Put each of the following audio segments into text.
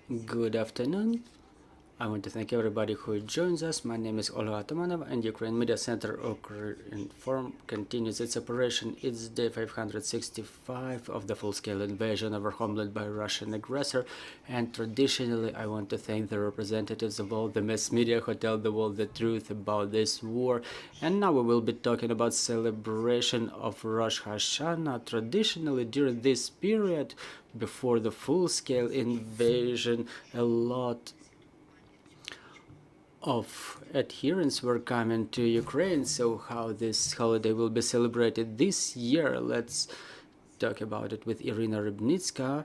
Good afternoon. I want to thank everybody who joins us. My name is Olga Atamanova, and Ukraine Media Center Ukrinform continues its operation. It's day 565 of the full-scale invasion of our homeland by Russian aggressor. And traditionally, I want to thank the representatives of all the mass media who tell the world the truth about this war. And now we will be talking about celebration of Rosh Hashanah. Traditionally, during this period, before the full-scale invasion, a lot of adherents were coming to Ukraine. So how this holiday will be celebrated this year, let's talk about it with Iryna Rybnytska,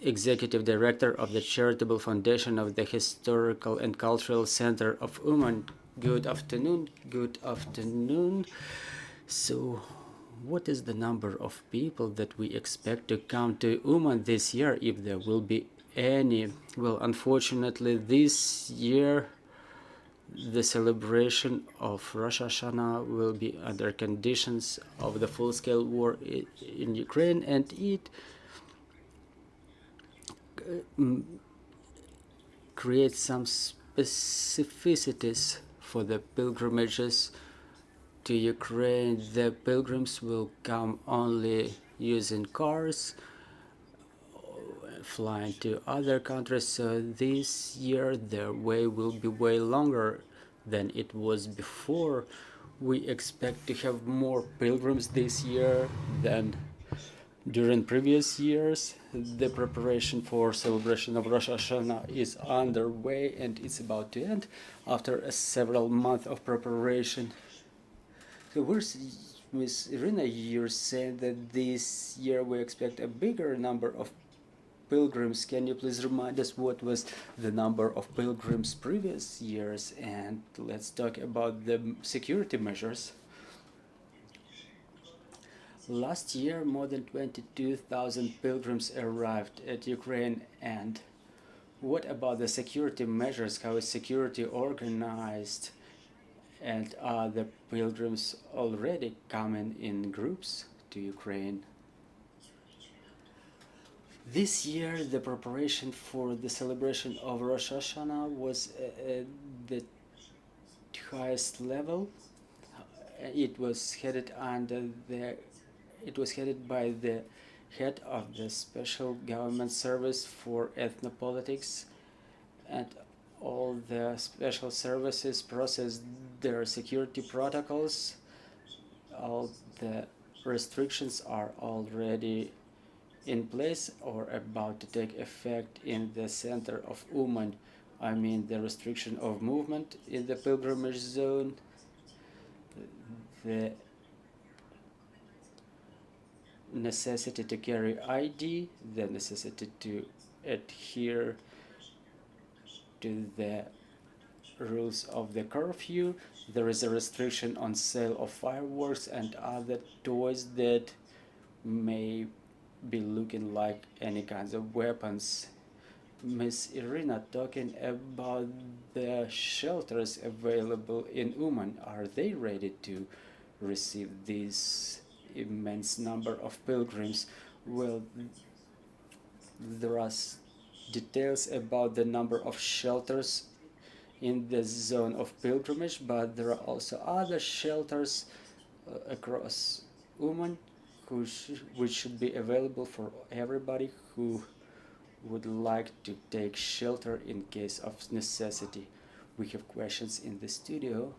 Executive Director of the Charitable Foundation of the Historical and Cultural Center of Uman. Good afternoon. Good afternoon. So what is the number of people that we expect to come to Uman this year, if there will be any? Well, unfortunately, this year the celebration of Rosh Hashanah will be under conditions of the full-scale war in Ukraine, and it creates some specificities for the pilgrimages to Ukraine. The pilgrims will come only using cars, flying to other countries. So this year their way will be way longer than it was before. We expect to have more pilgrims this year than during previous years. The preparation for celebration of Rosh Hashanah is underway, and it's about to end after several months of preparation. So where's Miss Iryna? You're saying that this year we expect a bigger number of pilgrims. Can you please remind us what was the number of pilgrims previous years? And let's talk about the security measures. Last year, more than 22,000 pilgrims arrived at Ukraine. And what about the security measures? How is security organized? And are the pilgrims already coming in groups to Ukraine? This year, the preparation for the celebration of Rosh Hashanah was at the highest level. It was headed by the head of the Special Government Service for Ethnopolitics, and all the special services processed their security protocols. All the restrictions are already in place or about to take effect in the center of Uman. I mean, the restriction of movement in the pilgrimage zone, the necessity to carry ID, the necessity to adhere to the rules of the curfew. There is a restriction on sale of fireworks and other toys that may be looking like any kinds of weapons. Miss Iryna, talking about the shelters available in Uman, are they ready to receive this immense number of pilgrims? Well, there are details about the number of shelters in the zone of pilgrimage, but there are also other shelters across Uman which should be available for everybody who would like to take shelter in case of necessity. We have questions in the studio.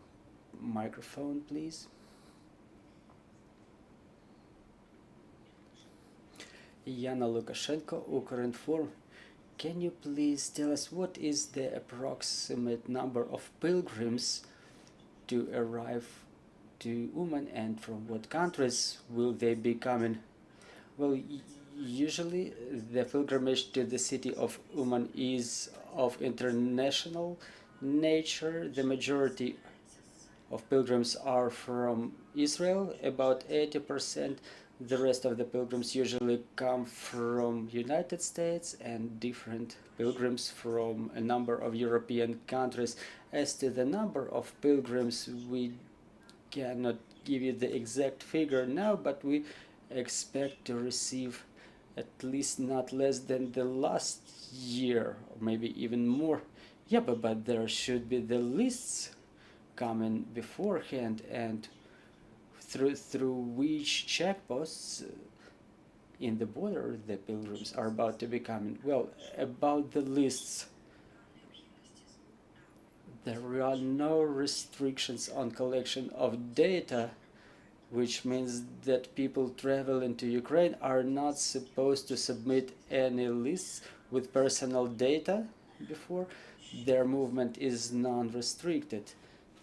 Microphone, please. Yana Lukashenko, Ukrinform. Can you please tell us what is the approximate number of pilgrims to arrive to Uman, and from what countries will they be coming? Well, usually the pilgrimage to the city of Uman is of international nature. The majority of pilgrims are from Israel, about 80%. The rest of the pilgrims usually come from United States, and different pilgrims from a number of European countries. As to the number of pilgrims, we cannot give you the exact figure now, but we expect to receive at least not less than the last year, or maybe even more. Yeah, but there should be the lists coming beforehand, and through which checkposts in the border the pilgrims are about to be coming. Well, about the lists, there are no restrictions on collection of data, which means that people traveling to Ukraine are not supposed to submit any lists with personal data before. Their movement is non-restricted.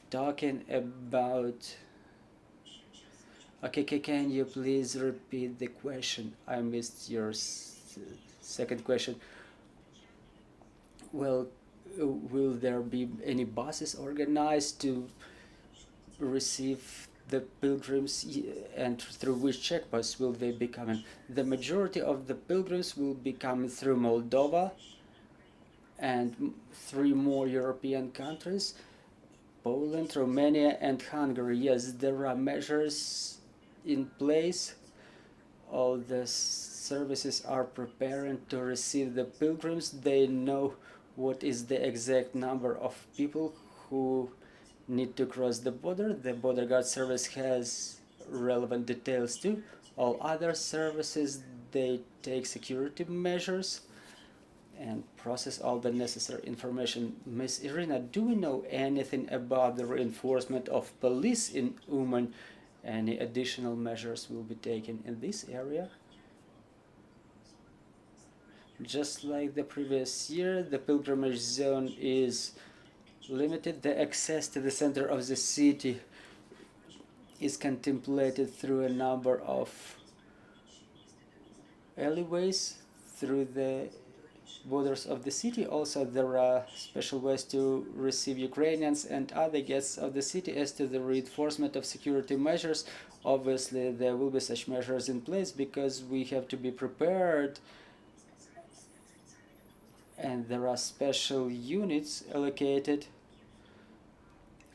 Talking about... Okay, can you please repeat the question? I missed your second question. Well, will there be any buses organized to receive the pilgrims, and through which checkpoints will they be coming? The majority of the pilgrims will be coming through Moldova and 3 more European countries, Poland, Romania and Hungary. Yes, there are measures in place. All the services are preparing to receive the pilgrims. They know what is the exact number of people who need to cross the border. The border guard service has relevant details too. All other services, they take security measures and process all the necessary information. Miss Iryna, do we know anything about the reinforcement of police in Uman? Any additional measures will be taken in this area? Just like the previous year, the pilgrimage zone is limited. The access to the center of the city is contemplated through a number of alleyways through the borders of the city. Also, there are special ways to receive Ukrainians and other guests of the city. As to the reinforcement of security measures, obviously there will be such measures in place because we have to be prepared, and there are special units allocated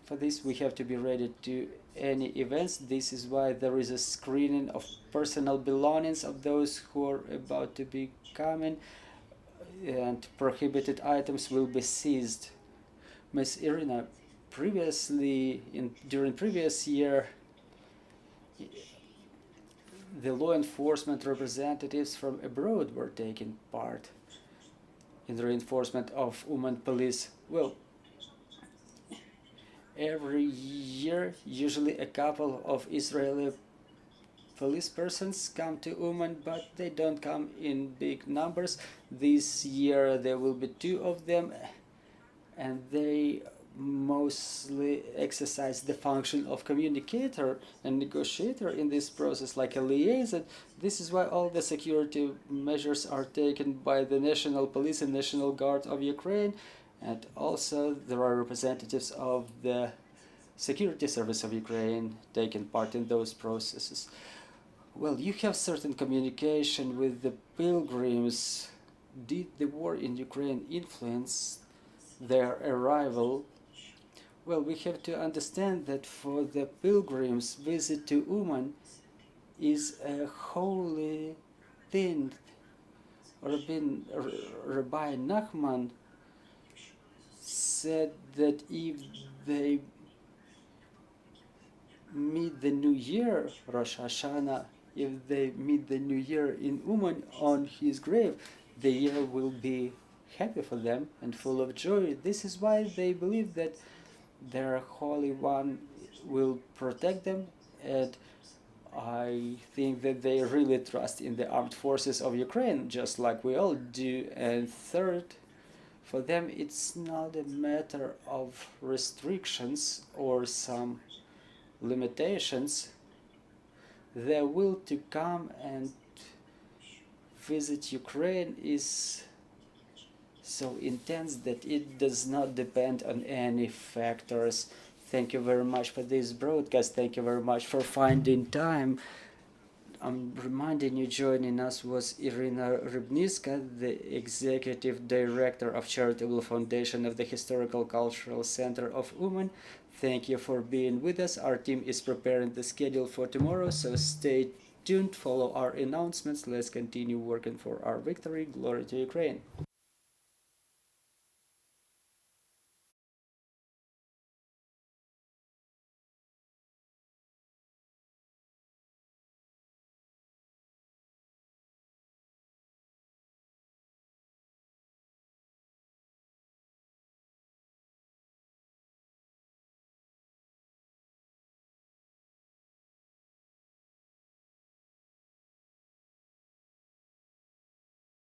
for this. We have to be ready to any events. This is why there is a screening of personal belongings of those who are about to be coming, and prohibited items will be seized. Ms. Iryna, during previous year, the law enforcement representatives from abroad were taking part in the reinforcement of Uman police. Well, every year, usually a couple of Israeli police persons come to Uman, but they don't come in big numbers. This year there will be 2 of them, and they mostly exercise the function of communicator and negotiator in this process, like a liaison. This is why all the security measures are taken by the National Police and National Guard of Ukraine, and also there are representatives of the Security Service of Ukraine taking part in those processes. Well, you have certain communication with the pilgrims. Did the war in Ukraine influence their arrival? Well, we have to understand that for the pilgrims, visit to Uman is a holy thing. Rabbi Nachman said that if they meet the new year, Rosh Hashanah, if they meet the new year in Uman on his grave, the year will be happy for them and full of joy. This is why they believe that their Holy One will protect them, and I think that they really trust in the armed forces of Ukraine, just like we all do. And third, for them it's not a matter of restrictions or some limitations. Their will to come and visit Ukraine is so intense that it does not depend on any factors. Thank you very much for this broadcast. Thank you very much for finding time. I'm reminding you, joining us was Iryna Rybnytska, the Executive Director of Charitable Foundation of the Historical Cultural Center of Uman. Thank you for being with us. Our team is preparing the schedule for tomorrow, so stay tuned, follow our announcements. Let's continue working for our victory. Glory to Ukraine.